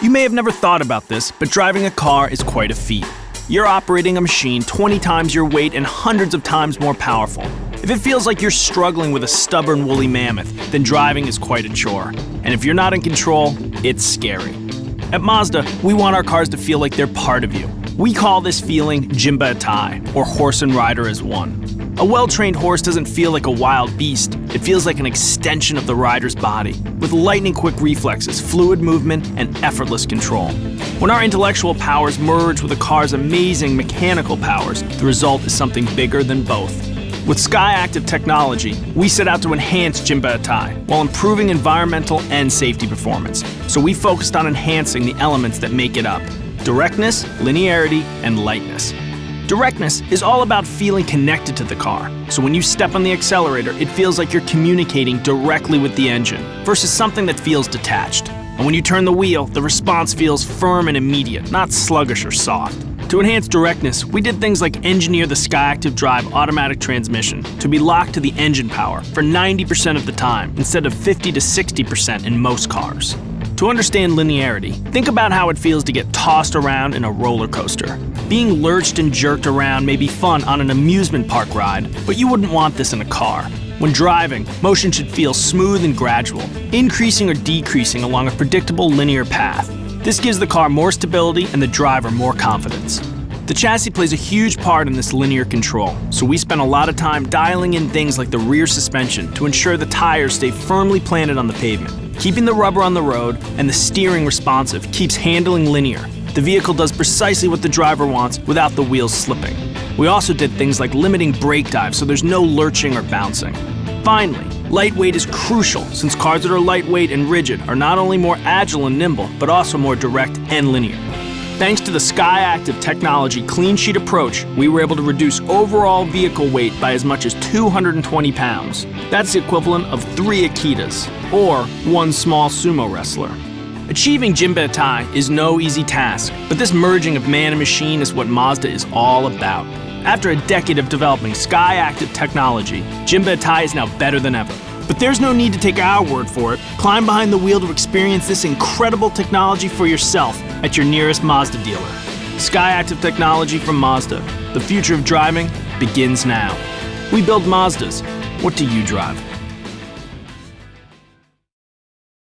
You may have never thought about this, but driving a car is quite a feat. You're operating a machine 20 times your weight and hundreds of times more powerful. If it feels like you're struggling with a stubborn woolly mammoth, then driving is quite a chore. And if you're not in control, it's scary. At Mazda, we want our cars to feel like they're part of you. We call this feeling Jimbo Tie, or horse and rider as one. A well-trained horse doesn't feel like a wild beast. It feels like an extension of the rider's body, with lightning-quick reflexes, fluid movement, and effortless control. When our intellectual powers merge with a car's amazing mechanical powers, the result is something bigger than both. With Skyactiv technology, we set out to enhance Jimbo Tie while improving environmental and safety performance. So we focused on enhancing the elements that make it up: directness, linearity, and lightness. Directness is all about feeling connected to the car. So when you step on the accelerator, it feels like you're communicating directly with the engine versus something that feels detached. And when you turn the wheel, the response feels firm and immediate, not sluggish or soft. To enhance directness, we did things like engineer the Skyactiv Drive automatic transmission to be locked to the engine power for 90% of the time instead of 50 to 60% in most cars. To understand linearity, think about how it feels to get tossed around in a roller coaster. Being lurched and jerked around may be fun on an amusement park ride, but you wouldn't want this in a car. When driving, motion should feel smooth and gradual, increasing or decreasing along a predictable linear path. This gives the car more stability and the driver more confidence. The chassis plays a huge part in this linear control, so we spent a lot of time dialing in things like the rear suspension to ensure the tires stay firmly planted on the pavement. Keeping the rubber on the road and the steering responsive keeps handling linear. The vehicle does precisely what the driver wants without the wheels slipping. We also did things like limiting brake dives so there's no lurching or bouncing. Finally, lightweight is crucial since cars that are lightweight and rigid are not only more agile and nimble, but also more direct and linear. Thanks to the Skyactiv technology clean sheet approach, we were able to reduce overall vehicle weight by as much as 220 pounds. That's the equivalent of 3 Akitas, or 1 small sumo wrestler. Achieving Jimbo Tie is no easy task, but this merging of man and machine is what Mazda is all about. After a decade of developing Skyactiv technology, Jimbo Tie is now better than ever. But there's no need to take our word for it. Climb behind the wheel to experience this incredible technology for yourself at your nearest Mazda dealer. Skyactiv technology from Mazda. The future of driving begins now. We build Mazdas. What do you drive?